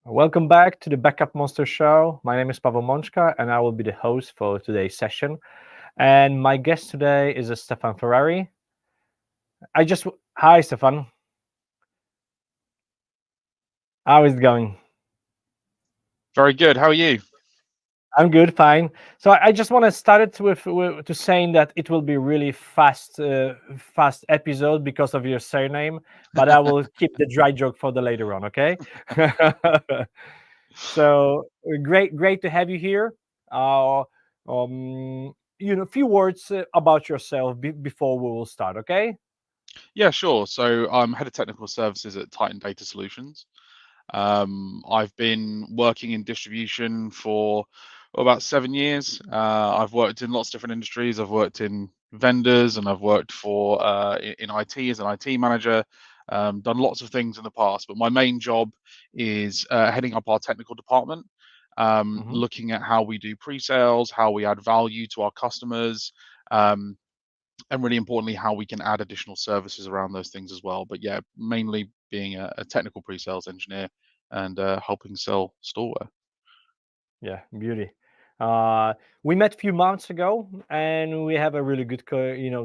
Welcome back to the Backupmonster Show. My name is Pavel Monchka, and I will be the host for today's session. And my guest today is Stefan Ferrari. Hi, Stefan. How is it going? Very good. How are you? I'm good, fine. So I just want to start it with to saying that it will be really fast episode because of your surname, but I will keep the dry joke for the later on. Okay. So great to have you here. Uh, a few words about yourself before we will start. Okay. Yeah, sure. So I'm head of technical services at Titan Data Solutions. I've been working in distribution for about 7 years. I've worked in lots of different industries. I've worked in vendors and I've worked for in IT as an IT manager. Done lots of things in the past, but my main job is heading up our technical department, Hmm. looking at how we do pre-sales, how we add value to our customers. Um, and really importantly, how we can add additional services around those things as well. But yeah, mainly being a technical pre-sales engineer and helping sell Storware. Yeah, beauty. Uh, we met a few months ago, and we have a really good,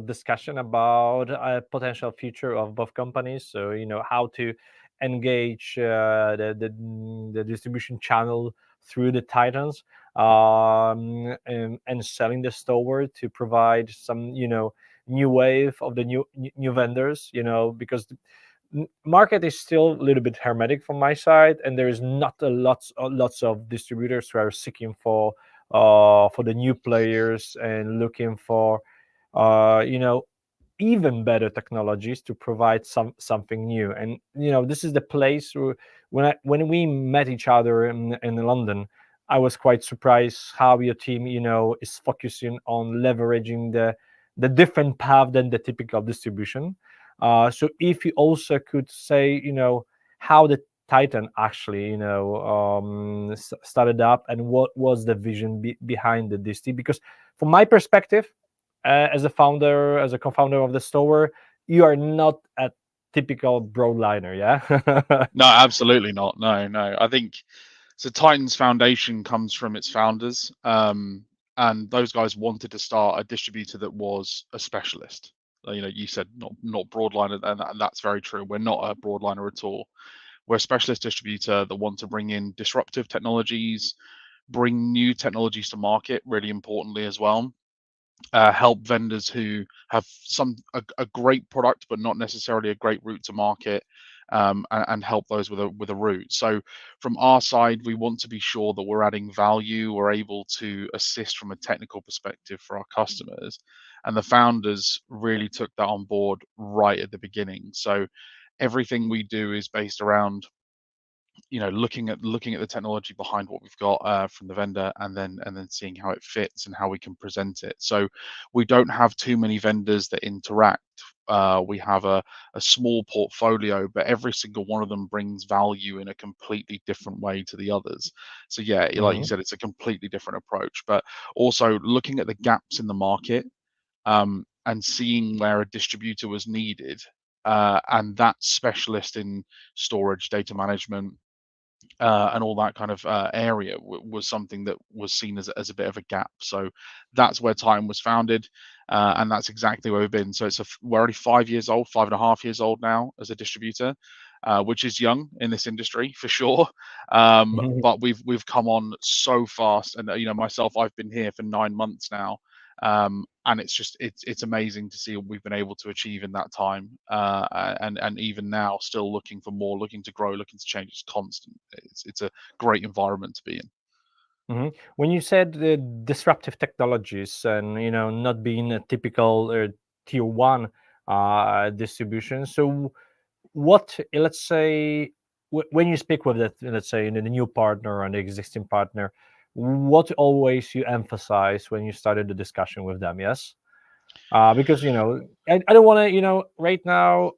discussion about a potential future of both companies. So how to engage the distribution channel through the Titans, and selling the store to provide some new wave of the new vendors. Because market is still a little bit hermetic from my side, and there is not lots of distributors who are seeking for the new players and looking for uh, you know even better technologies to provide something new. And this is the place where, when we met each other in London, I was quite surprised how your team is focusing on leveraging the different path than the typical distribution. So if you also could say, how the Titan actually, started up, and what was the vision behind the distri? Because from my perspective, as a founder, as a co-founder of the store, you are not a typical broadliner, yeah. No, absolutely not. No, no. I think so. Titan's foundation comes from its founders, and those guys wanted to start a distributor that was a specialist. You said not broadliner, and that's very true. We're not a broadliner at all. We're a specialist distributor that want to bring in disruptive technologies, bring new technologies to market, really importantly as well. Help vendors who have a great product but not necessarily a great route to market, and help those with a route. So from our side, we want to be sure that we're adding value, we're able to assist from a technical perspective for our customers, and the founders really took that on board right at the beginning. So everything we do is based around looking at the technology behind what we've got from the vendor, and then seeing how it fits and how we can present it. So we don't have too many vendors that interact. We have a small portfolio, but every single one of them brings value in a completely different way to the others. So yeah, like you Hmm. said, it's a completely different approach, but also looking at the gaps in the market, and seeing where a distributor was needed, and that specialist in storage, data management, and all that kind of area was something that was seen as a bit of a gap. So that's where Time was founded, and that's exactly where we've been. So we're already 5 years old, 5.5 years old now as a distributor, which is young in this industry for sure. But we've come on so fast, and myself, I've been here for 9 months now. And it's amazing to see what we've been able to achieve in that time, and even now still looking for more, looking to grow, looking to change. It's constant. It's a great environment to be in. When you said the disruptive technologies, and not being a typical tier one distribution, so what, let's say, when you speak with that, let's say, the new partner and the existing partner, what always you emphasize when you started the discussion with them? Yes. Because I don't want to right now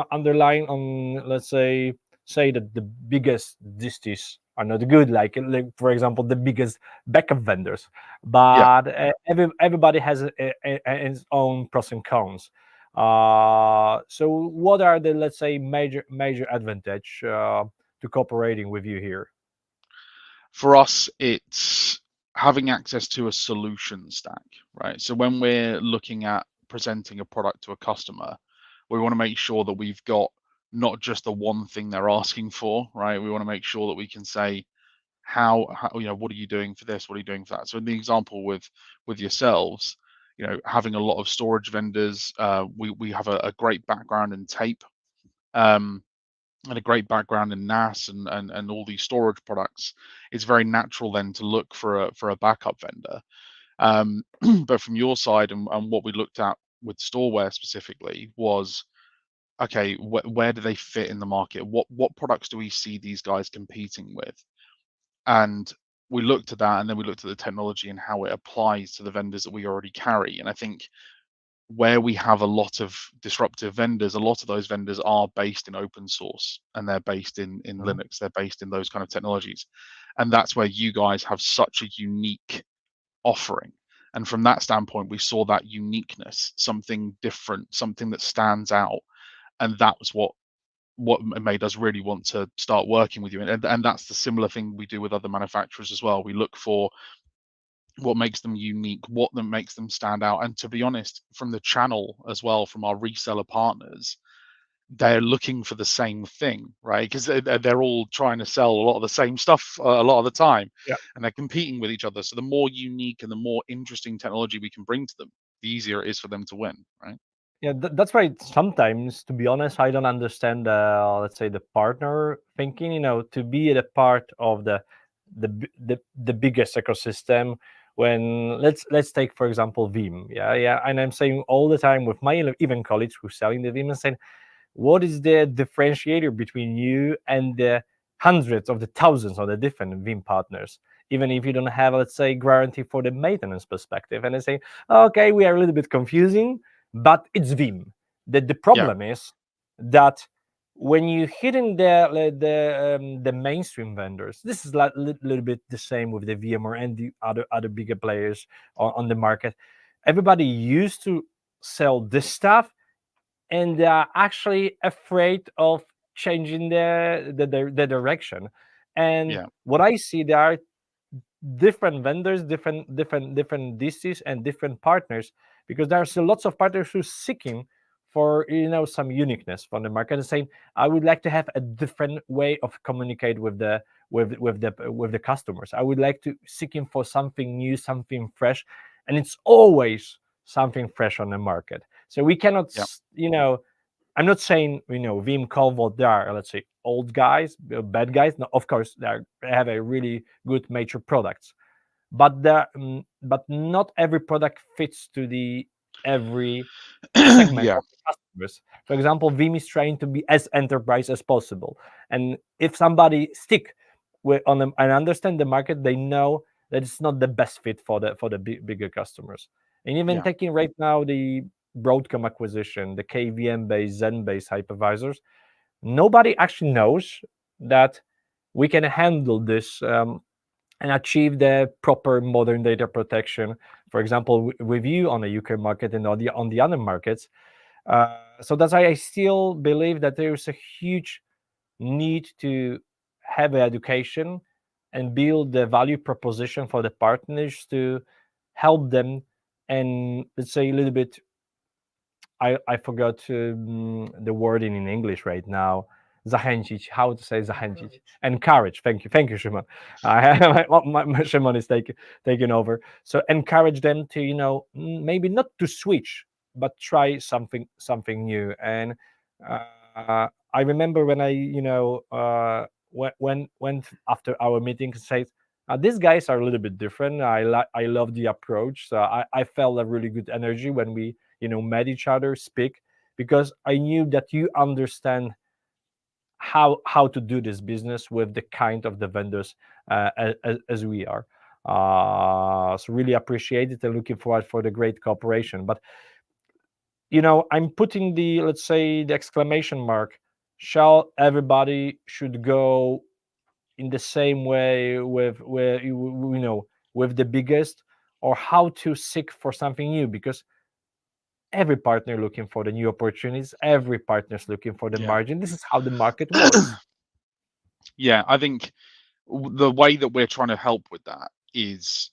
underline on, let's say that the biggest distis are not good, like for example the biggest backup vendors, Yeah. but everybody has its own pros and cons. So what are the, let's say, major advantage to cooperating with you here? For us, it's having access to a solution stack, right? So when we're looking at presenting a product to a customer, we want to make sure that we've got not just the one thing they're asking for, right? We want to make sure that we can say, how what are you doing for this? What are you doing for that? So in the example with yourselves, having a lot of storage vendors, we have a great background in tape, um, and a great background in NAS and all these storage products. It's very natural then to look for a backup vendor. Um, but from your side and what we looked at with Storware specifically was, okay, where do they fit in the market? What products do we see these guys competing with? And we looked at that, and then we looked at the technology and how it applies to the vendors that we already carry. And I think where we have a lot of disruptive vendors, a lot of those vendors are based in open source, and they're based in Mhm. Linux, they're based in those kind of technologies. And that's where you guys have such a unique offering. And from that standpoint, we saw that uniqueness, something different, something that stands out. And that was what made us really want to start working with you. And that's the similar thing we do with other manufacturers as well. We look for what makes them unique, what makes them stand out. And to be honest, from the channel as well, from our reseller partners, they're looking for the same thing, right? Because they're all trying to sell a lot of the same stuff a lot of the time, Yeah. and they're competing with each other. So the more unique and the more interesting technology we can bring to them, the easier it is for them to win, right? Yeah, that's why sometimes, to be honest, I don't understand, let's say, the partner thinking. To be a part of the biggest ecosystem. When let's take for example Vim, yeah, and I'm saying all the time with my even colleagues who selling the Vim and saying, what is the differentiator between you and the hundreds of the thousands of the different Vim partners? Even if you don't have, let's say, guarantee for the maintenance perspective, and I say, okay, we are a little bit confusing, but it's Vim. The Yeah, problem is that when you hit in the mainstream vendors, this is like little bit the same with the VMware and the other bigger players on the market. Everybody used to sell this stuff, and they are actually afraid of changing the direction. And yeah, what I see, there are different vendors, different DCs, and different partners, because there's lots of partners who seeking for some uniqueness from the market and saying, I would like to have a different way of communicate with the customers. I would like to seeking for something new, something fresh, and it's always something fresh on the market. So we cannot, yeah, I'm not saying Vim Coldvault, they are, let's say, old guys, bad guys. No, of course they have a really good major products, but but not every product fits to the every segment yeah, of the customers. For example, Vim is trying to be as enterprise as possible, and if somebody stick with on them and understand the market, they know that it's not the best fit for the bigger customers. And even yeah, taking right now the Broadcom acquisition, the KVM based, Zen based hypervisors, nobody actually knows that we can handle this, and achieve the proper modern data protection, for example, with you on the UK market and on the other markets. So that's why I still believe that there is a huge need to have education and build the value proposition for the partners to help them, and let's say a little bit, I forgot the wording in English right now. Zachęcić. How to say zachęcić? Encourage. Thank you, Shimon. Shimon is taking over. So encourage them to, maybe not to switch, but try something new. And I remember when I, when after our meeting, said, these guys are a little bit different. I love the approach. So I felt a really good energy when we met each other, speak, because I knew that you understand how to do this business with the kind of the vendors, as we are. So really appreciate it and looking forward for the great cooperation. But I'm putting the, let's say, the exclamation mark. Shall everybody should go in the same way with the biggest, or how to seek for something new? Because every partner looking for the new opportunities, every partner's looking for the yeah. margin. This is how the market works. Yeah, I think the way that we're trying to help with that is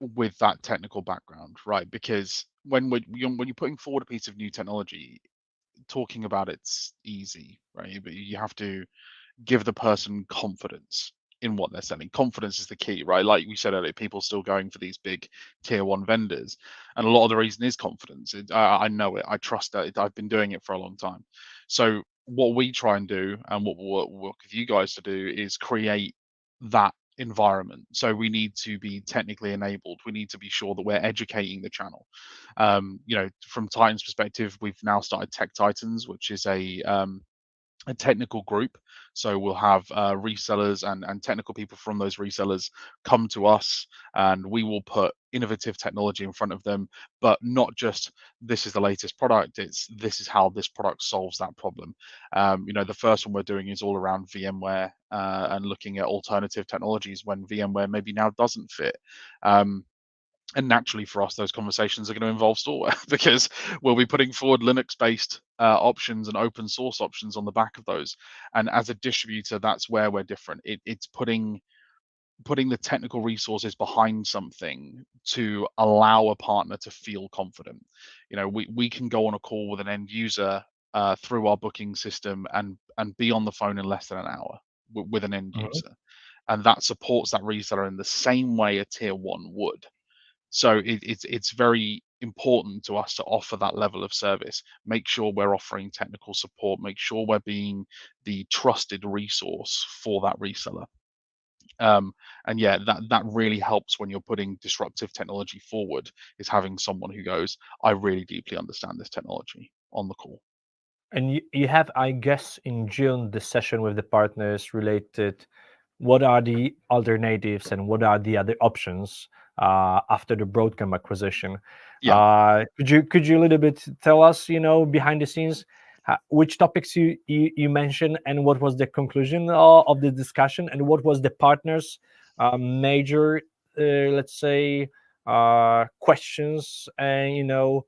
with that technical background, right? Because when you're putting forward a piece of new technology, talking about it's easy, right? But you have to give the person confidence in what they're selling. Confidence is the key, right? Like we said earlier, people still going for these big tier one vendors, and a lot of the reason is confidence. I know it. I trust that. I've been doing it for a long time. So what we try and do, and what we'll work with you guys to do, is create that environment. So we need to be technically enabled. We need to be sure that we're educating the channel. From Titan's perspective, we've now started Tech Titans, which is a technical group. So we'll have resellers and technical people from those resellers come to us, and we will put innovative technology in front of them, but not just this is the latest product. It's this is how this product solves that problem. The first one we're doing is all around VMware and looking at alternative technologies when VMware maybe now doesn't fit. And naturally for us, those conversations are going to involve Storware because we'll be putting forward Linux-based options and open source options on the back of those. And as a distributor, that's where we're different. It's putting the technical resources behind something to allow a partner to feel confident. We can go on a call with an end user through our booking system and be on the phone in less than an hour with an end Mhm. user, and that supports that reseller in the same way a tier one would. So it's very important to us to offer that level of service, make sure we're offering technical support, make sure we're being the trusted resource for that reseller. And yeah, that really helps when you're putting disruptive technology forward, is having someone who goes, I really deeply understand this technology on the call. And you have, I guess, in June, the session with the partners related what are the alternatives and what are the other options after the Broadcom acquisition. Yeah. Could you a little bit tell us, behind the scenes, which topics you mentioned and what was the conclusion of the discussion and what was the partners' major, let's say, questions and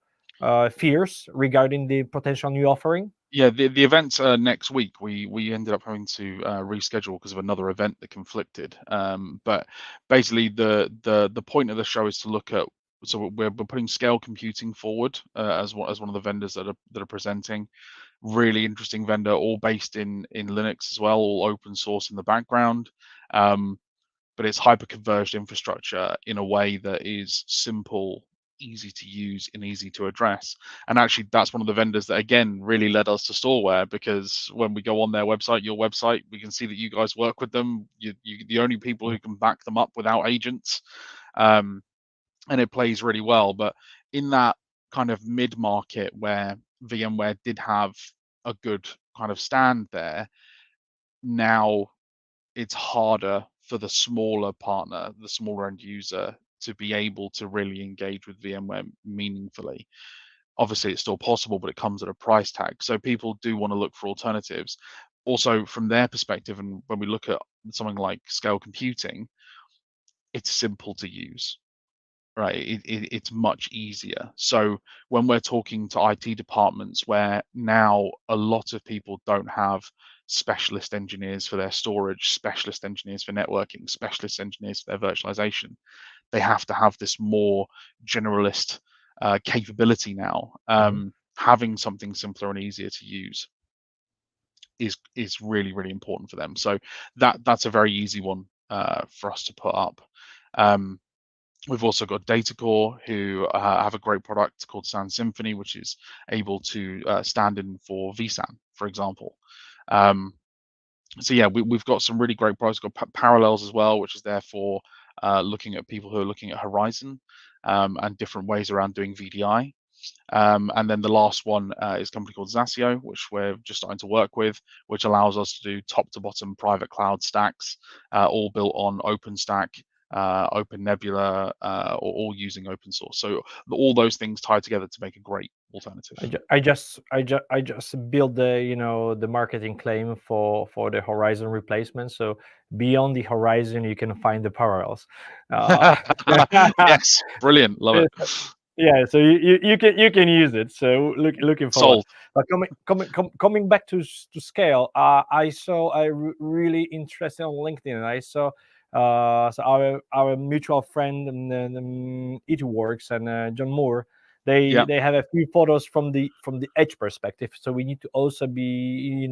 fears regarding the potential new offering? Yeah, the event's next week. We ended up having to reschedule because of another event that conflicted. But basically, the point of the show is to look at. So we're putting scale computing forward as one of the vendors that are presenting. Really interesting vendor, all based in Linux as well, all open source in the background. Um, but it's hyper-converged infrastructure in a way that is simple, easy to use, and easy to address. And actually, that's one of the vendors that, again, really led us to Storware, because when we go on their website, your website, we can see that you guys work with them. You the only people who can back them up without agents, um, and it plays really well. But in that kind of mid-market where VMware did have a good kind of stand there, now it's harder for the smaller partner, the smaller end user, to be able to really engage with VMware meaningfully. Obviously, it's still possible, but it comes at a price tag. So people do want to look for alternatives. Also, from their perspective, and when we look at something like scale computing, it's simple to use, right? It's much easier. So when we're talking to IT departments where now a lot of people don't have specialist engineers for their storage, specialist engineers for networking, specialist engineers for their virtualization, they have to have this more generalist capability now. Mhm. Having something simpler and easier to use is really, really important for them. So that's a very easy one for us to put up. Um, We've also got Datacore, who have a great product called Sound Symphony, which is able to stand in for vSAN, for example. Um, so yeah, we've got some really great products. We've got Parallels as well, which is there for looking at people who are looking at Horizon and different ways around doing VDI. And then the last one is a company called Zasio, which we're just starting to work with, which allows us to do top to bottom private cloud stacks, all built on OpenStack, Open Nebula, or all using open source. So all those things tie together to make a great alternative. I just built the marketing claim for the Horizon replacement. So beyond the Horizon, you can find the parallels. Uh, Yes, brilliant, love it. Yeah, so you can use it. So looking forward. Sold. But coming back to scale, I saw really interesting on LinkedIn. And I saw so our mutual friend and It Works and John Moore. They Yeah, they have a few photos from the edge perspective. So we need to also be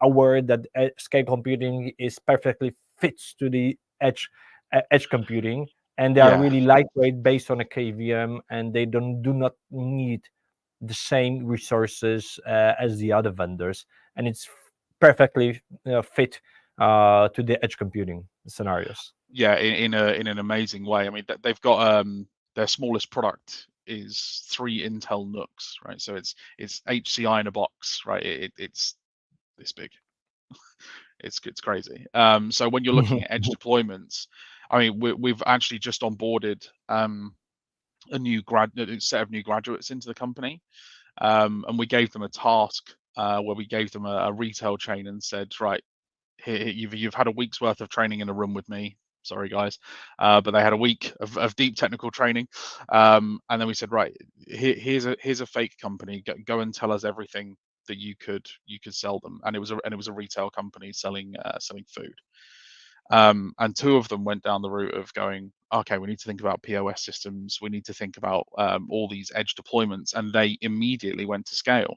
aware that scale computing is perfectly fits to the edge computing, and they are yeah, really lightweight based on a KVM, and they do not need the same resources as the other vendors, and it's perfectly fit to the edge computing scenarios. yeah. In an amazing way. I mean, they've got their smallest product is 3 Intel NUCs, right? So it's HCI in a box, right? It's this big. It's crazy. So when you're looking at edge deployments, I mean, we've actually just onboarded a set of new graduates into the company, and we gave them a task where we gave them a retail chain and said, right, here, you've had a week's worth of training in a room with me. Sorry, guys, but they had a week of deep technical training, and then we said, right, here's a fake company. Go and tell us everything that you could sell them, and it was a retail company selling food. And two of them went down the route of going, okay, we need to think about POS systems. We need to think about all these edge deployments, and they immediately went to scale.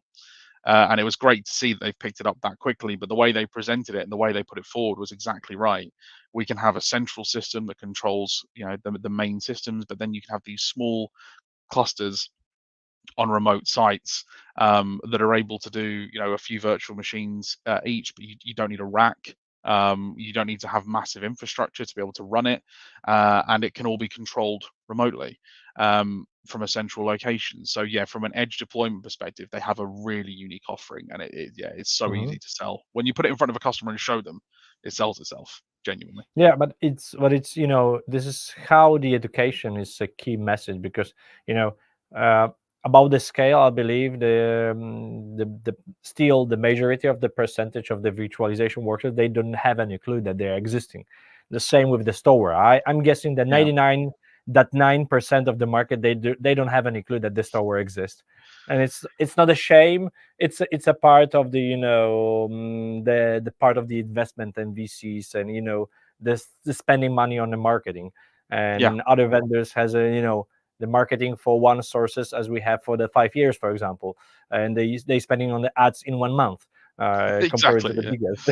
And it was great to see that they've picked it up that quickly. But the way they presented it and the way they put it forward was exactly right. We can have a central system that controls, the main systems, but then you can have these small clusters on remote sites that are able to do, a few virtual machines each, but you don't need a rack. You don't need to have massive infrastructure to be able to run it, and it can all be controlled remotely from a central location. So yeah, from an edge deployment perspective, they have a really unique offering, and it's so Mhm. easy to sell. When you put it in front of a customer and show them, it sells itself genuinely. Yeah, but it's this is how the education is a key message, because you know uh, about the scale, I believe the still the majority of the percentage of the virtualization workers, they don't have any clue that they're existing. The same with the Storware. I'm guessing that Yeah, 99.9% of the market, they don't have any clue that the Storware exists, and it's not a shame. It's a part of the the part of the investment and VCs, and the spending money on the marketing, yeah, and other vendors has the marketing for one sources, as we have for the 5 years, for example, and they spending on the ads in 1 month compared to exactly. the Yeah, biggest.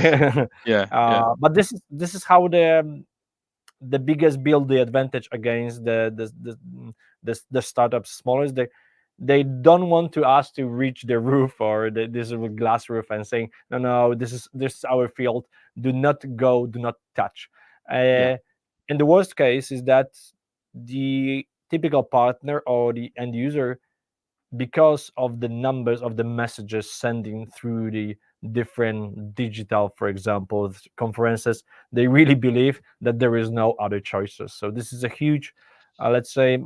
yeah, yeah, But this is how the biggest build the advantage against the startups smallest. They don't want to ask to reach the roof, or this is a glass roof, and saying, no, this is our field, do not touch. yeah, uh, and the worst case is that the typical partner or the end user, because of the numbers of the messages sending through the different digital, for example, conferences, they really believe that there is no other choices. So this is a huge, let's say,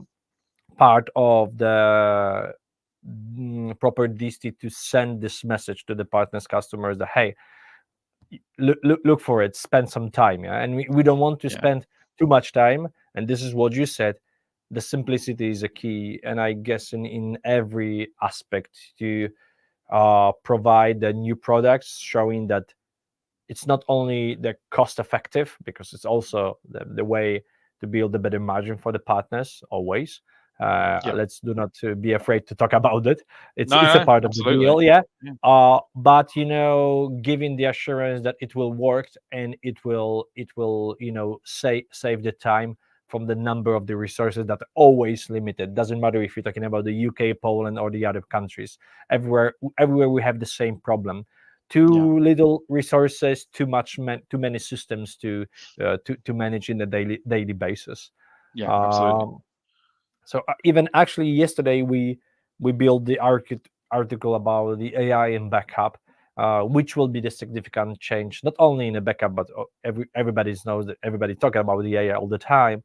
part of the proper DST to send this message to the partners customers that, hey, look for it, spend some time. Yeah, and we don't want to yeah, spend too much time. And this is what you said, the simplicity is a key, and I guess in every aspect, to provide the new products showing that it's not only the cost effective, because it's also the way to build a better margin for the partners always. yeah. Let's do not be afraid to talk about it. it's No, it's a no, part of the absolutely. deal, yeah. Yeah, But giving the assurance that it will work, and it will save the time from the number of the resources that are always limited. Doesn't matter if you're talking about the UK, Poland, or the other countries. Everywhere we have the same problem: yeah, too little resources, too many systems to manage in a daily basis. yeah, absolutely. um, so even actually yesterday, we built the article about the AI in backup, which will be the significant change, not only in a backup, but everybody knows that everybody talking about the AI all the time.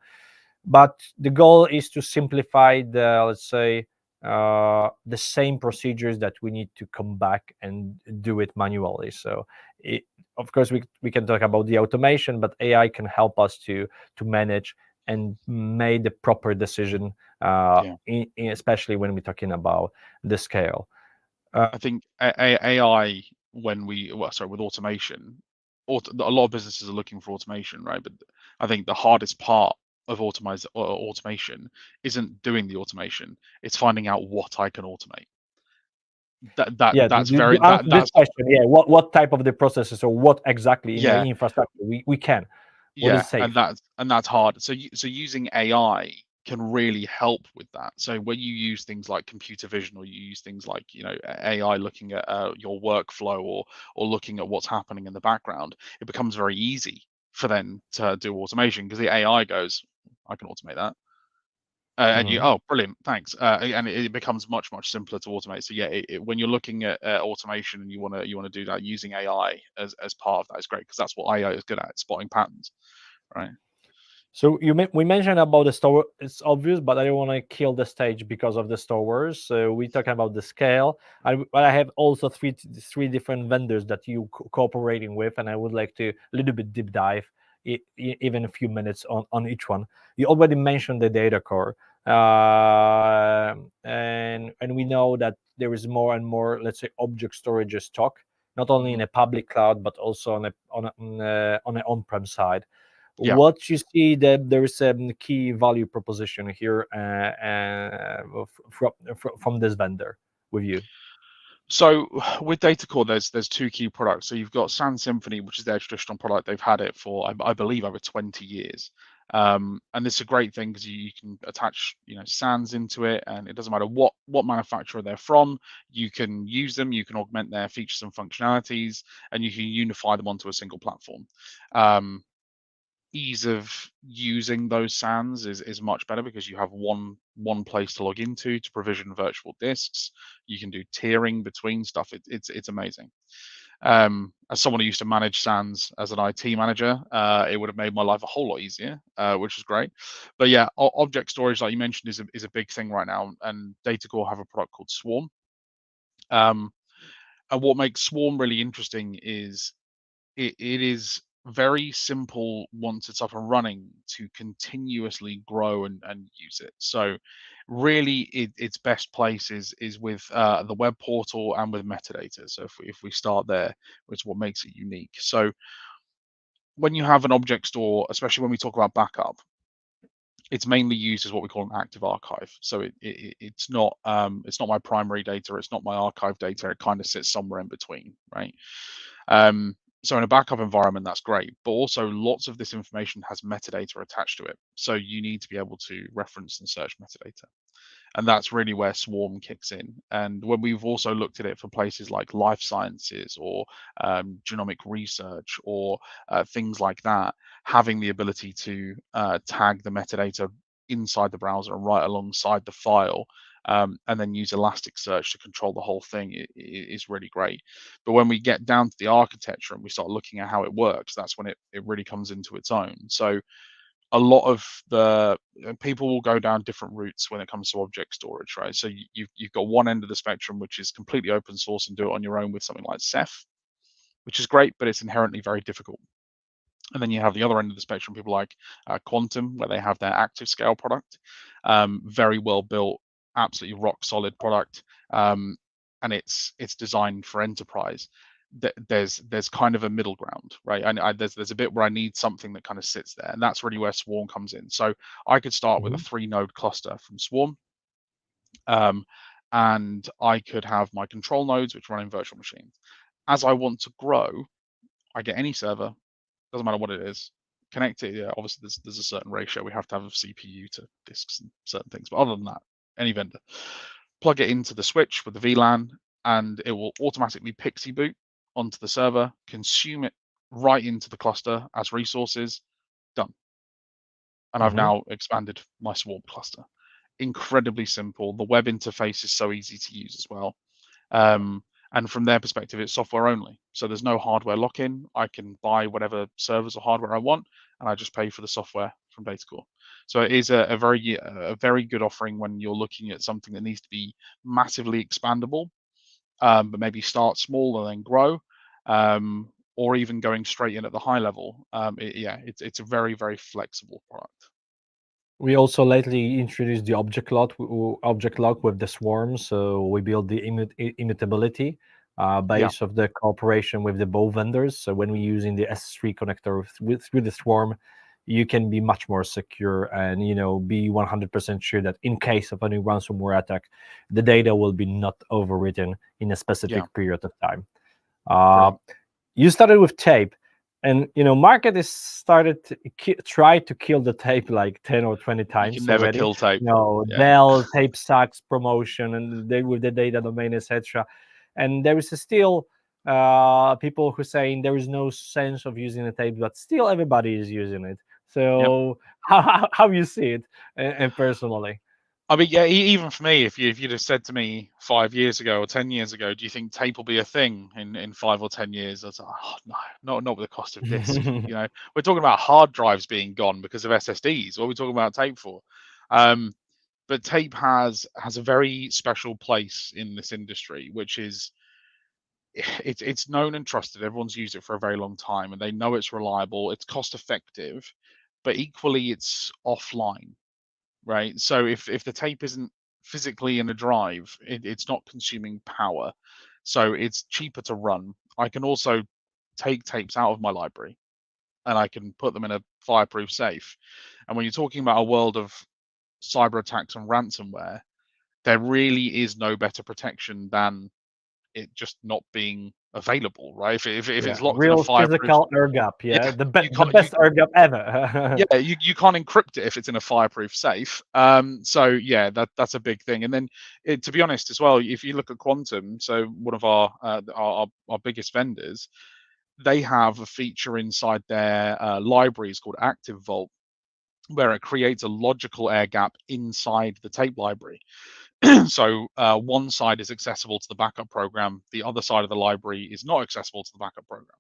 But the goal is to simplify the, let's say, the same procedures that we need to come back and do it manually. So it, of course, we can talk about the automation, but AI can help us to manage and made the proper decision, Yeah. especially when we're talking about the scale. I think AI, with automation, a lot of businesses are looking for automation, right? But I think the hardest part of automation isn't doing the automation; it's finding out what I can automate. That that Yeah, that's to very answer that this that's question, yeah, what type of the processes, or what exactly in the yeah. infrastructure we can, what is Yeah, safe? and that's hard. So using AI can really help with that. So when you use things like computer vision, or you use things like AI looking at your workflow, or looking at what's happening in the background, it becomes very easy for them to do automation, because the AI goes, I can automate that. And you, Mhm. oh, brilliant, thanks. And it becomes much simpler to automate. So yeah, when you're looking at automation and you want to do that, using AI as part of that is great, because that's what AI is good at, spotting patterns, right? So we mentioned about the store. It's obvious, but I don't want to kill the stage because of the Storware. So we're talking about the scale. But I have also three different vendors that you cooperating with, and I would like to a little bit deep dive, even a few minutes on each one. You already mentioned the data core, and we know that there is more and more, let's say, object storage stock, not only in Mhm. a public cloud but also on an on-prem side. Yeah. What you see that there is a key value proposition here, from this vendor with you. So with Data Core, there's two key products. So you've got Sans Symphony, which is their traditional product. They've had it for, I believe, over 20 years. And it's a great thing because you can attach, Sans into it, and it doesn't matter what manufacturer they're from. You can use them, you can augment their features and functionalities, and you can unify them onto a single platform. Um, Ease of using those SANs is much better, because you have one place to log into to provision virtual disks. You can do tiering between stuff. It's amazing. As someone who used to manage SANs as an IT manager, it would have made my life a whole lot easier, which is great. But yeah, object storage, like you mentioned, is a big thing right now, and Datacore have a product called Swarm. Um, and what makes Swarm really interesting is it is very simple once it's up and running to continuously grow and use it. So really, its best place is with the web portal and with metadata. So if we start there, it's what makes it unique. So when you have an object store, especially when we talk about backup, it's mainly used as what we call an active archive. So it's not my primary data, it's not my archive data. It kind of sits somewhere in between, right? Um, so in a backup environment, that's great, but also lots of this information has metadata attached to it. So you need to be able to reference and search metadata. And that's really where Swarm kicks in. And when we've also looked at it for places like life sciences, or genomic research, or things like that, having the ability to tag the metadata inside the browser and right alongside the file, and then use Elasticsearch to control the whole thing, is really great. But when we get down to the architecture and we start looking at how it works, that's when it really comes into its own. So a lot of the people will go down different routes when it comes to object storage, right? So you've got one end of the spectrum, which is completely open source and do it on your own with something like Ceph, which is great, but it's inherently very difficult. And then you have the other end of the spectrum, people like Quantum, where they have their active scale product, very well built, absolutely rock solid product, um, and it's designed for enterprise. There's kind of a middle ground, right? And there's a bit where I need something that kind of sits there, and that's really where Swarm comes in. So I could start with a Mhm. 3 node cluster from Swarm, um, and I could have my control nodes which run in virtual machines. As I want to grow, I get any server, doesn't matter what it is, connect it. Yeah, obviously there's a certain ratio we have to have of CPU to disks and certain things, but other than that, any vendor, plug it into the switch with the VLAN, and it will automatically pixie boot onto the server, consume it right into the cluster as resources. Done. And I've Mhm. now expanded my Swarm cluster. Incredibly simple. The web interface is so easy to use as well. Um, and from their perspective, it's software only. So there's no hardware lock-in. I can buy whatever servers or hardware I want, and I just pay for the software from Datacore. So it is a very good offering when you're looking at something that needs to be massively expandable, but maybe start small and then grow, or even going straight in at the high level. Yeah, it's a very flexible product. We also lately introduced the object lock with the swarm. So we build the immutability Yeah, base of the cooperation with the both vendors. So when we're using the S3 connector with the swarm, you can be much more secure and be 100% sure that in case of any ransomware attack, the data will be not overwritten in a yeah, specific period of time. Uh, brilliant. you started with tape, and market is started to try to kill the tape like 10 or 20 You can times never already. kill tape. Yeah, Dell tape sucks promotion, and they with the data domain, etc. And there is still people who saying there is no sense of using the tape, but still everybody is using it. yep. So how you see it, and personally? I mean, yeah, even for me, if you'd have said to me 5 years ago or 10 years ago, do you think tape will be a thing in 5 or 10 years? I was like, oh, no, not with the cost of disk. We're talking about hard drives being gone because of SSDs. What are we talking about tape for? Um, but tape has a very special place in this industry, which is it's known and trusted. Everyone's used it for a very long time, and they know it's reliable. It's cost effective, but equally, it's offline, right? So if the tape isn't physically in a drive, it's not consuming power, so it's cheaper to run. I can also take tapes out of my library and I can put them in a fireproof safe. And when you're talking about a world of cyber attacks and ransomware, there really is no better protection than it just not being available, right? If Yeah, it's locked in a real fireproof, physical air gap. Yeah, yeah, the you the can't you best air gap ever. yeah, you can't encrypt it if it's in a fireproof safe. So yeah, that's a big thing. And then, to be honest, as well, if you look at Quantum, so one of our biggest vendors, they have a feature inside their libraries called Active Vault, where it creates a logical air gap inside the tape library. So one side is accessible to the backup program, the other side of the library is not accessible to the backup program.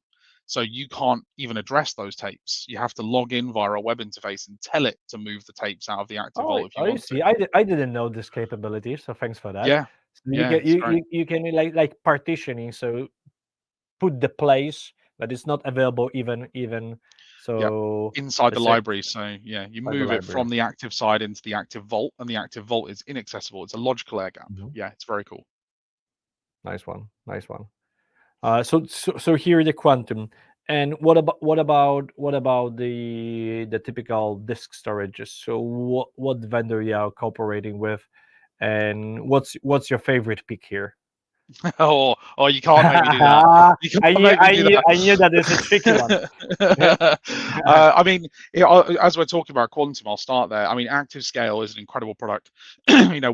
So you can't even address those tapes. You have to log in via a web interface and tell it to move the tapes out of the active Oh, vault if you I want to. see. I didn't know this capability, so thanks for that. Yeah, So you yeah, can it's great. you can like partitioning, so put the place that is not available even Yeah, so inside the let's say library. So yeah, you by the move it library. from the active side into the active vault, and the active vault is inaccessible. It's a logical air gap. Mhm. Yeah, it's very cool. Nice one, nice one. So here the quantum, and what about the typical disk storages? So what vendor you are cooperating with, and what's your favorite pick here? Oh, you can't make me do that. You I can't knew, make me I do knew, that. I knew that is a tricky one. Yeah. I mean, as we're talking about quantum, I'll start there. I mean, Active Scale is an incredible product.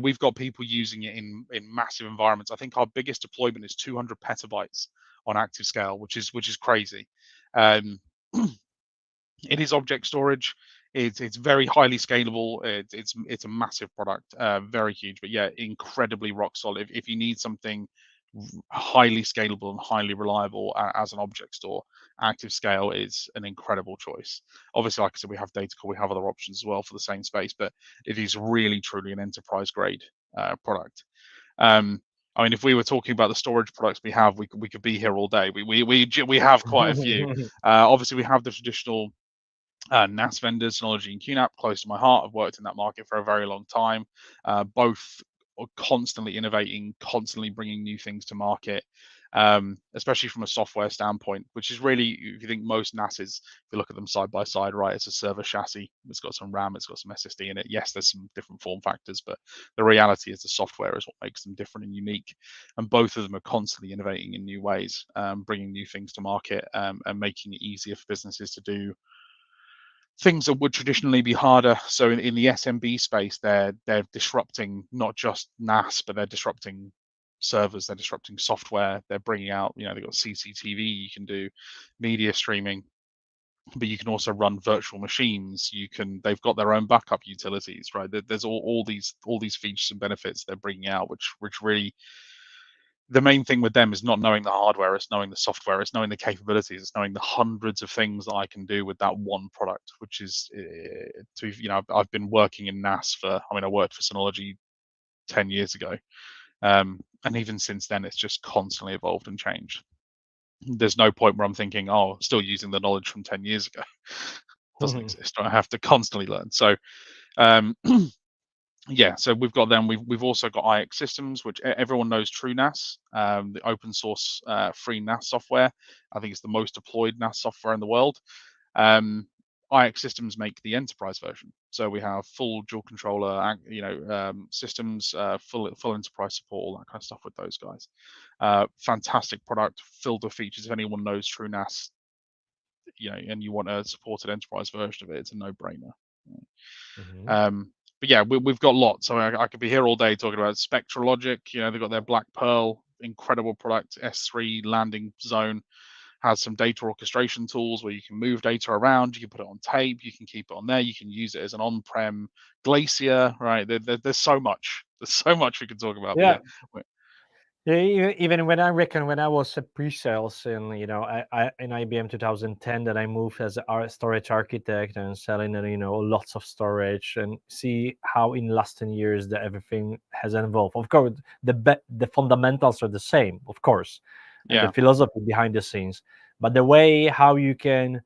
We've got people using it in massive environments. I think our biggest deployment is 200 petabytes on Active Scale, which is crazy. Um, it is object storage. It's very highly scalable. It's a massive product, very huge, but yeah, incredibly rock solid. If you need something highly scalable and highly reliable as an object store, Active Scale is an incredible choice. Obviously, like I said, we have Datacall, we have other options as well for the same space, but it is really truly an enterprise grade product. Um, I mean, if we were talking about the storage products we have, we could be here all day. We have quite a few. Obviously, we have the traditional NAS vendors, Synology and QNAP, close to my heart. I've worked in that market for a very long time. Both are constantly innovating, constantly bringing new things to market, especially from a software standpoint, which is really, if you think most NASs, if you look at them side by side, right, it's a server chassis. It's got some RAM, it's got some SSD in it. Yes, there's some different form factors, but the reality is the software is what makes them different and unique. And both of them are constantly innovating in new ways, bringing new things to market, and making it easier for businesses to do things that would traditionally be harder. So in the SMB space, they're disrupting not just NAS, but they're disrupting servers, they're disrupting software, they're bringing out, they've got CCTV, you can do media streaming, but you can also run virtual machines. They've got their own backup utilities, right? There's all these features and benefits they're bringing out, which really, the main thing with them is not knowing the hardware, it's knowing the software, it's knowing the capabilities, it's knowing the hundreds of things that I can do with that one product, which is, I've been working in NAS I worked for Synology 10 years ago. And even since then, it's just constantly evolved and changed. There's no point where I'm thinking, oh, still using the knowledge from 10 years ago. It doesn't exist. I have to constantly learn. So Um, yeah, so we've got them. We've also got IX Systems, which everyone knows TrueNAS, the open source free NAS software. I think it's the most deployed NAS software in the world. IX Systems make the enterprise version, so we have full dual controller, systems, full enterprise support, all that kind of stuff with those guys. Fantastic product, filled with features. If anyone knows TrueNAS, and you want a supported enterprise version of it, it's a no-brainer. Mhm. But yeah, we've got lots. So I could be here all day talking about SpectraLogic. They've got their Black Pearl, incredible product. S3 landing zone has some data orchestration tools where you can move data around. You can put it on tape. You can keep it on there. You can use it as an on-prem Glacier. Right? There's so much. There's so much we can talk about. But Yeah. yeah, Yeah, even when I was a pre-sales in in IBM 2010, that I moved as a storage architect and selling lots of storage, and see how in last 10 years that everything has evolved. Of course, the fundamentals are the same, of course, and the yeah, philosophy behind the scenes, but the way how you can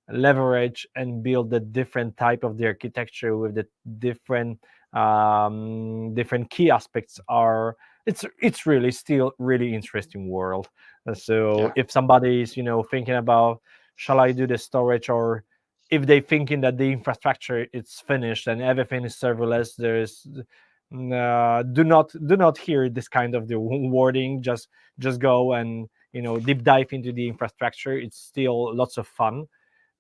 leverage and build the different type of the architecture with the different key aspects are, it's really still really interesting world. So yeah, if somebody is thinking about, shall I do the storage, or if they thinking that the infrastructure is finished and everything is serverless, there's do not hear this kind of the wording. Just go and deep dive into the infrastructure. It's still lots of fun.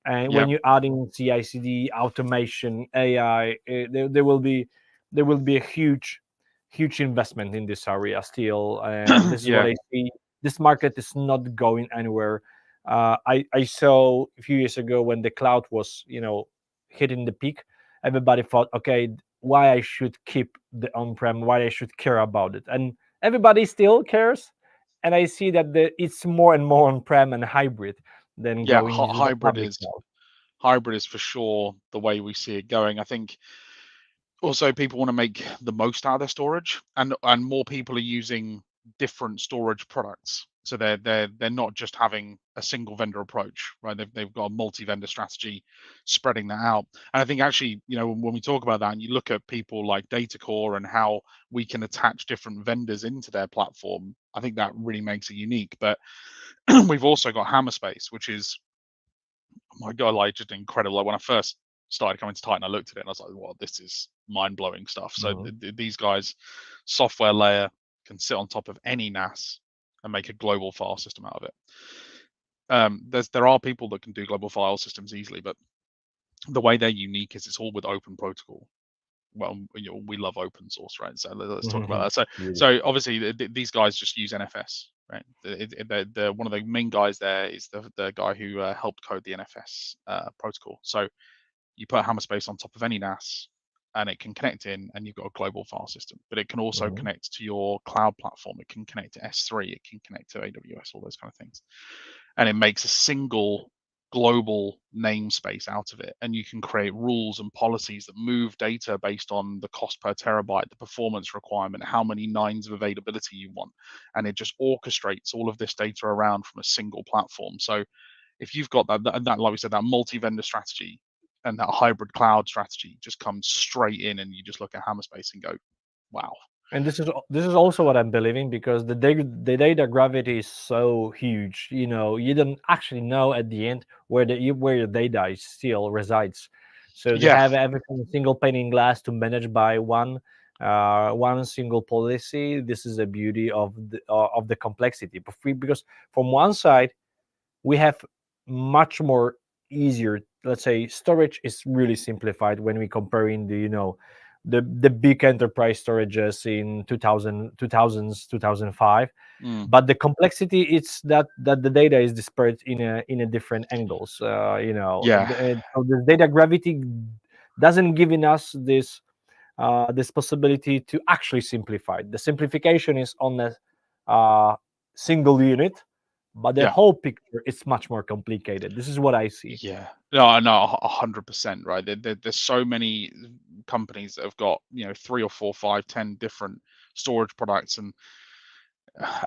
And yeah, when you're adding CI/CD, automation, AI, there will be a huge investment in this area still, and this is what yeah, I see. This market is not going anywhere. I saw a few years ago when the cloud was hitting the peak. Everybody thought, okay, why I should keep the on-prem, why I should care about it, and everybody still cares. And I see that it's more and more on-prem and hybrid than yeah. going into the public cloud. Hybrid is for sure the way we see it going. I think also people want to make the most out of their storage, and more people are using different storage products, so they're not just having a single vendor approach, right? They've got a multi-vendor strategy, spreading that out. And I think actually, when we talk about that and you look at people like Datacore and how we can attach different vendors into their platform, I think that really makes it unique. But we've also got Hammerspace, which is, oh my god, like just incredible. Like when I first started coming to Titan, I looked at it and I was like, "Well, this is mind-blowing stuff." So Mhm. these guys, software layer, can sit on top of any NAS and make a global file system out of it. There are people that can do global file systems easily, but the way they're unique is it's all with open protocol. Well, we love open source, right? So let's talk about Mhm. that. So Beauty. so obviously these guys just use NFS, right? The one of the main guys there is the guy who helped code the NFS protocol. So you put Hammerspace on top of any NAS, and it can connect in, and you've got a global file system. But it can also Mhm. connect to your cloud platform. It can connect to S3. It can connect to AWS. All those kind of things, and it makes a single global namespace out of it. And you can create rules and policies that move data based on the cost per terabyte, the performance requirement, how many nines of availability you want. And it just orchestrates all of this data around from a single platform. So if you've got that like we said, that multi-vendor strategy and that hybrid cloud strategy just comes straight in, and you just look at Hammerspace and go, wow. And this is also what I'm believing, because the data gravity is so huge. You don't actually know at the end where your data is still resides. So they Yeah, have everything single pane in glass to manage by one single policy. This is the beauty of the complexity. Because from one side we have much more easier, let's say, storage is really simplified when we comparing the big enterprise storages in 2005. mm, But the complexity, it's that the data is dispersed in a different angles. yeah, So the data gravity doesn't giving us this possibility to actually simplify. The simplification is on a uh, single unit, but the yeah. whole picture is much more complicated. This is what I see. Yeah, no, no, 100%, right? There's so many companies that have got 3 or 4, 5, 10 different storage products, and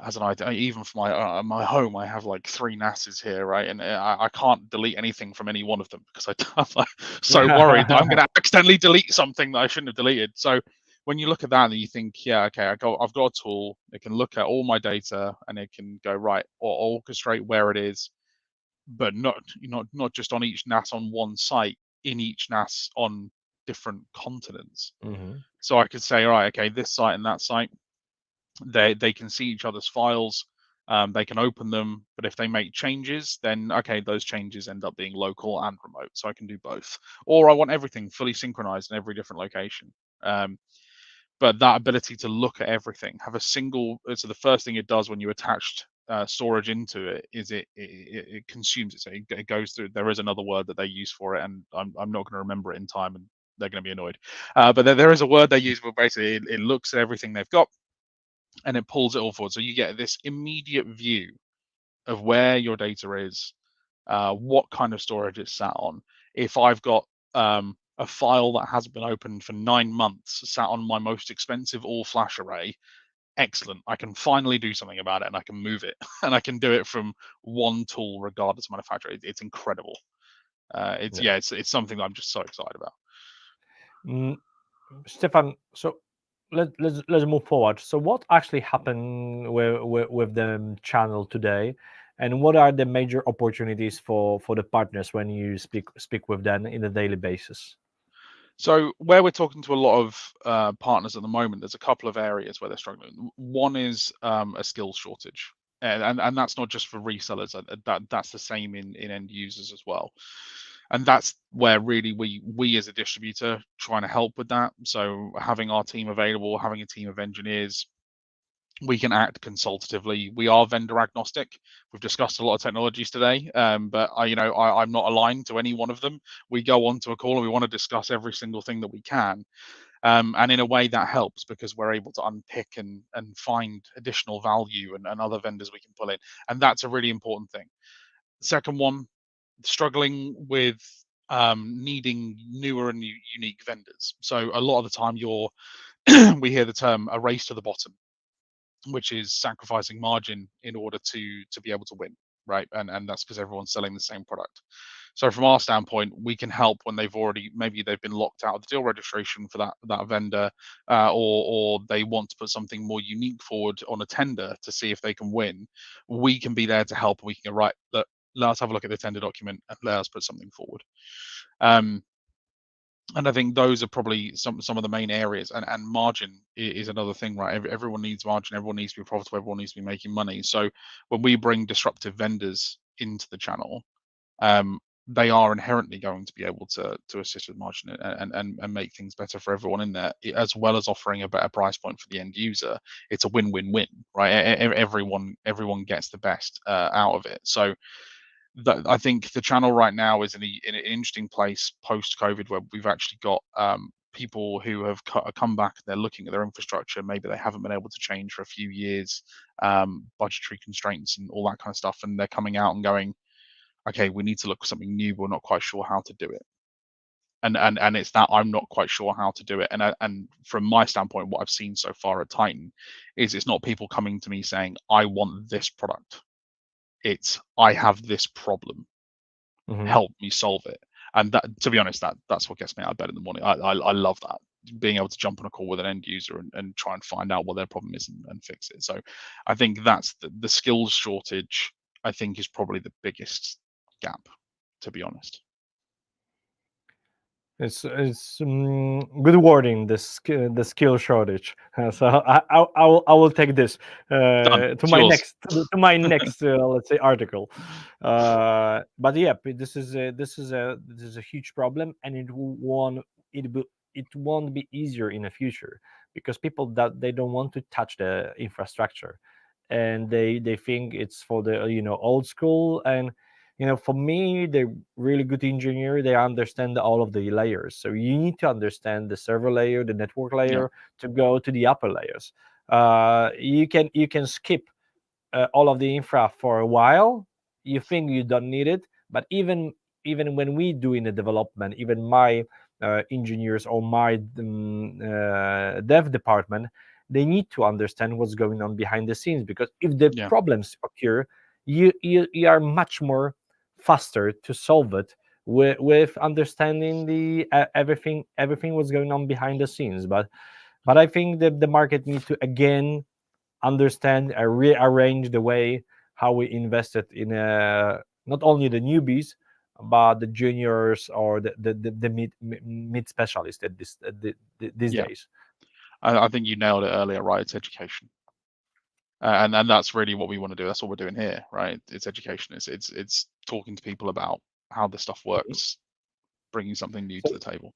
as an idea, even for my home, I have like 3 NASs here, right? And I can't delete anything from any one of them because I'm like so worried that I'm going to accidentally delete something that I shouldn't have deleted. So when you look at that and you think, yeah, okay, I've got a tool that can look at all my data and it can go right or orchestrate where it is, but not just on each NAS on one site, in each NAS on different continents. Mhm. So I could say, right, okay, this site and that site, they can see each other's files, they can open them, but if they make changes, then okay, those changes end up being local and remote. So I can do both. Or I want everything fully synchronized in every different location. Um, but that ability to look at everything, have a single, so the first thing it does when you attached storage into it is it consumes it. So it goes through. There is another word that they use for it, and I'm not going to remember it in time, and they're going to be annoyed. But there is a word they use, but basically it looks at everything they've got and it pulls it all forward. So you get this immediate view of where your data is, what kind of storage it's sat on. If I've got a file that hasn't been opened for 9 months sat on my most expensive all flash array, excellent. I can finally do something about it and I can move it and I can do it from one tool regardless of manufacturer. It's incredible. It's Yeah. yeah, it's something that I'm just so excited about. Mm, Stefan, so let's move forward. So what actually happened with the channel today, and what are the major opportunities for the partners when you speak with them in a daily basis? So where we're talking to a lot of partners at the moment, there's a couple of areas where they're struggling. One is a skills shortage, and that's not just for resellers. That's the same in end users as well. And that's where really we as a distributor trying to help with that. So having our team available, having a team of engineers, we can act consultatively. We are vendor agnostic. We've discussed a lot of technologies today, but I'm not aligned to any one of them. We go onto a call and we want to discuss every single thing that we can, and in a way that helps because we're able to unpick and find additional value and other vendors we can pull in, and that's a really important thing. Second one, struggling with needing newer and unique vendors. So a lot of the time, we hear the term "a race to the bottom," which is sacrificing margin in order to be able to win, right? And that's because everyone's selling the same product. So from our standpoint, we can help when maybe they've been locked out of the deal registration for that vendor, or they want to put something more unique forward on a tender to see if they can win. We can be there to help. We can go, right. Let us have a look at the tender document and let us put something forward. Um, and I think those are probably some of the main areas. And margin is another thing, right? Everyone needs margin. Everyone needs to be profitable. Everyone needs to be making money. So when we bring disruptive vendors into the channel, um, they are inherently going to be able to assist with margin and make things better for everyone in there, as well as offering a better price point for the end user. It's a win-win-win, right? Everyone gets the best out of it. So I think the channel right now is in an interesting place post-COVID, where we've actually got people who have come back. They're looking at their infrastructure. Maybe they haven't been able to change for a few years, budgetary constraints and all that kind of stuff, and they're coming out and going, "Okay, we need to look for something new, but we're not quite sure how to do it." And it's that I'm not quite sure how to do it. And from my standpoint, what I've seen so far at Titan is it's not people coming to me saying, "I want this product." It's, "I have this problem, Mhm. help me solve it." And that, to be honest, that's what gets me out of bed in the morning. I love that, being able to jump on a call with an end user and try and find out what their problem is and fix it. So I think that's the skills shortage, I think, is probably the biggest gap, to be honest. It's good wording. The skill shortage. So I will take this Done. to It's my yours. next let's say article. But yeah, this is a huge problem, and it won't be easier in the future because people that they don't want to touch the infrastructure, and they think it's for the old school. And for me, the really good engineer, they understand all of the layers. So you need to understand the server layer, the network Yeah. layer, to go to the upper layers. You can skip all of the infra for a while. You think you don't need it, but even when we do in the development, even my engineers or my dev department, they need to understand what's going on behind the scenes, because if the Yeah. problems occur, you are much more faster to solve it with understanding the everything what's going on behind the scenes. But I think that the market needs to again understand and rearrange the way how we invested in not only the newbies but the juniors or the mid specialists at these Yeah. days. I think you nailed it earlier, right? It's education. And that's really what we want to do. That's what we're doing here, right? It's education. It's talking to people about how this stuff works, bringing something new to So, the table.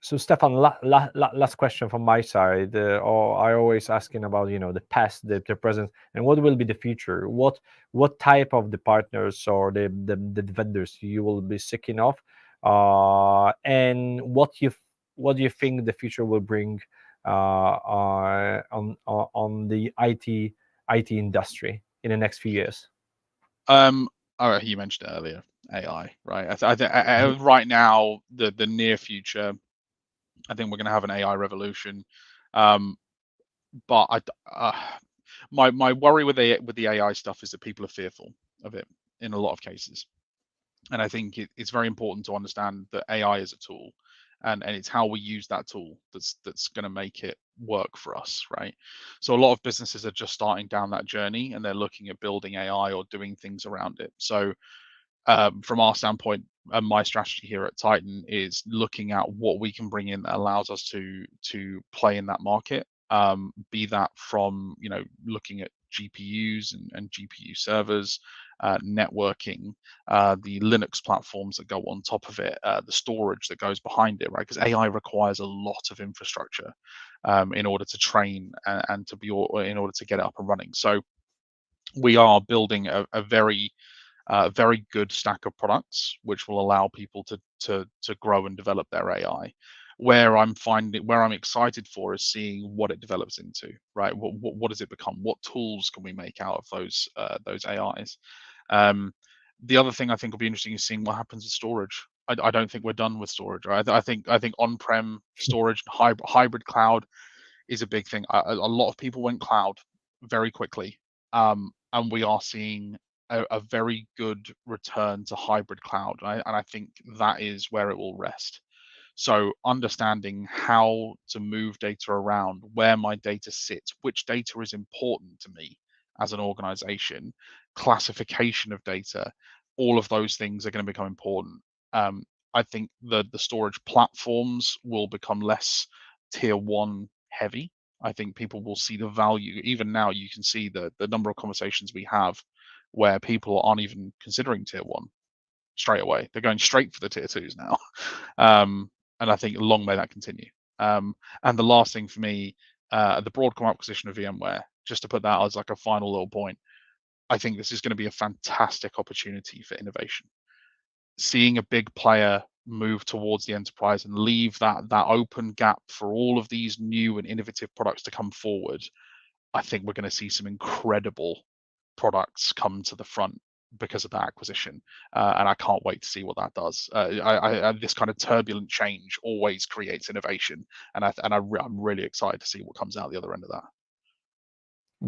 so Stefan, last question from my side. Or I always asking about the past, the present, and what will be the future. What type of the partners or the vendors you will be seeking of, and what do you think the future will bring on the IT industry in the next few years? All right, you mentioned it earlier, AI, right? I think Mhm. right now, the near future, I think we're going to have an AI revolution. Um, but my worry with the AI stuff is that people are fearful of it in a lot of cases. And I think it's very important to understand that AI is a tool, and it's how we use that tool that's going to make it work for us, right? So a lot of businesses are just starting down that journey, and they're looking at building AI or doing things around it. So from our standpoint, and my strategy here at Titan is looking at what we can bring in that allows us to play in that market. Be that from looking at GPUs and GPU servers, networking, the Linux platforms that go on top of it, the storage that goes behind it, right? Because AI requires a lot of infrastructure in order to train and to be in order to get it up and running. So we are building a very good stack of products, which will allow people to grow and develop their AI. Where I'm excited for is seeing what it develops into, right? What does it become? What tools can we make out of those AIs? Um, the other thing I think will be interesting is seeing what happens with storage. I don't think we're done with storage, right? I think on-prem storage, hybrid cloud is a big thing. A lot of people went cloud very quickly, and we are seeing a very good return to hybrid cloud, and I think that is where it will rest. So understanding how to move data around, where my data sits, which data is important to me as an organization, classification of data, all of those things are going to become important. I think the storage platforms will become less tier one heavy. I think people will see the value. Even now, you can see the number of conversations we have where people aren't even considering tier one straight away. They're going straight for the tier twos now. And I think long may that continue. And the last thing for me, the Broadcom acquisition of VMware, just to put that as like a final little point, I think this is going to be a fantastic opportunity for innovation. Seeing a big player move towards the enterprise and leave that open gap for all of these new and innovative products to come forward, I think we're going to see some incredible products come to the front because of that acquisition, and I can't wait to see what that does. This kind of turbulent change always creates innovation, and I'm really excited to see what comes out the other end of that.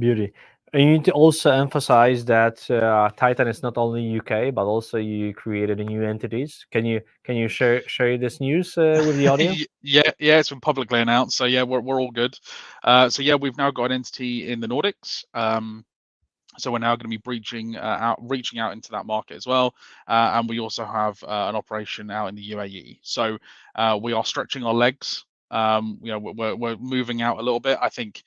Beauty. And you need to also emphasize that Titan is not only UK, but also you created a new entities. Can you share this news with the audience? Yeah, it's been publicly announced, so yeah, we're all good. So yeah, we've now got an entity in the Nordics. So we're now going to be reaching out into that market as well, and we also have an operation out in the UAE. So we are stretching our legs. We're moving out a little bit. I think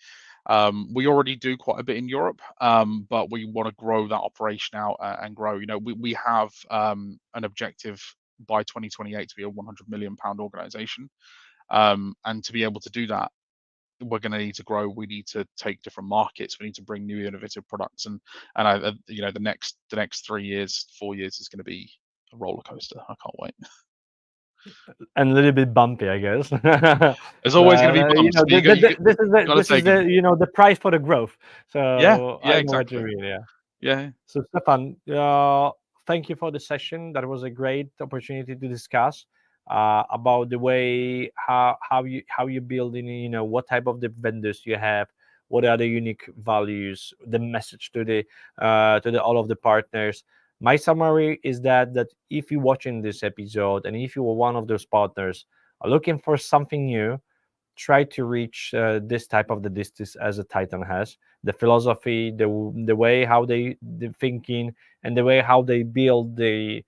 we already do quite a bit in Europe, but we want to grow that operation out and grow. We have an objective by 2028 to be a 100 million pound organization, and to be able to do that, we're going to need to grow. We need to take different markets. We need to bring new innovative products, and the next 3 years, 4 years is going to be a roller coaster. I can't wait. And a little bit bumpy, I guess. There's always going But to be bumps, but you got to this is take them. the price for the growth. Yeah, So yeah, I know what you exactly. mean. Yeah. Yeah, So Stefan, thank you for the session. That was a great opportunity to discuss about the way how you build in, what type of the vendors you have, what are the unique values, the message to the all of the partners. My summary is that if you're watching this episode and if you are one of those partners are looking for something new, try to reach this type of the distance as a Titan has. The philosophy, the way how the thinking, and the way how they build the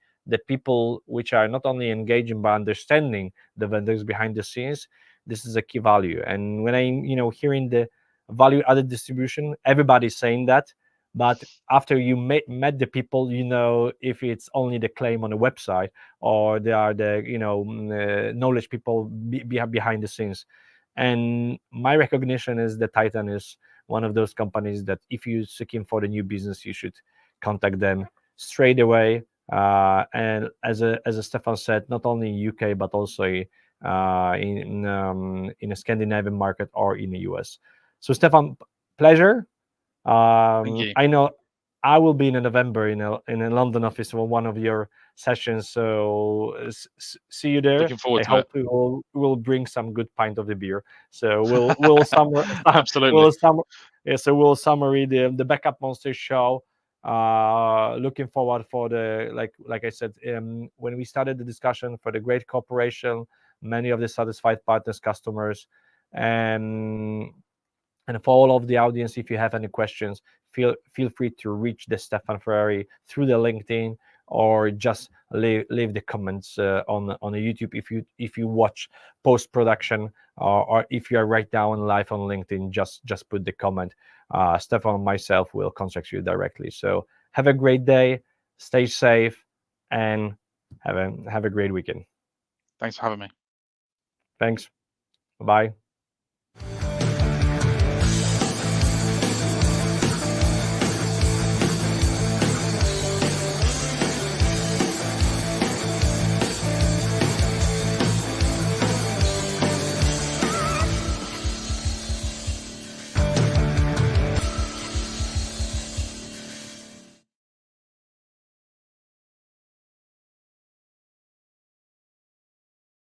people which are not only engaging but understanding the vendors behind the scenes. This is a key value. And when I'm hearing the value added distribution, everybody's saying that, but after you met the people, if it's only the claim on the website or they are the knowledge people behind the scenes. And my recognition is that Titan is one of those companies that if you're seeking for the new business, you should contact them straight away. And as a Stefan said, not only in UK but also in a Scandinavian market or in the US. So Stefan, pleasure. Thank you. I know I will be in November in a London office for one of your sessions. So see you there. Looking forward I to it. hope we will bring some good pint of the beer. So we'll summer Absolutely. we'll summer yeah. So we'll summary the Backup Monster Show. Looking forward for the like I said, when we started the discussion, for the great cooperation, many of the satisfied partners, customers, and for all of the audience, if you have any questions, feel free to reach the Stefan Ferrari through the LinkedIn, or just leave the comments on the YouTube if you watch post production, or if you are right now on live on LinkedIn, just put the comment. Stefan and myself will contact you directly. So have a great day, stay safe, and have a great weekend. Thanks for having me. Thanks. Bye.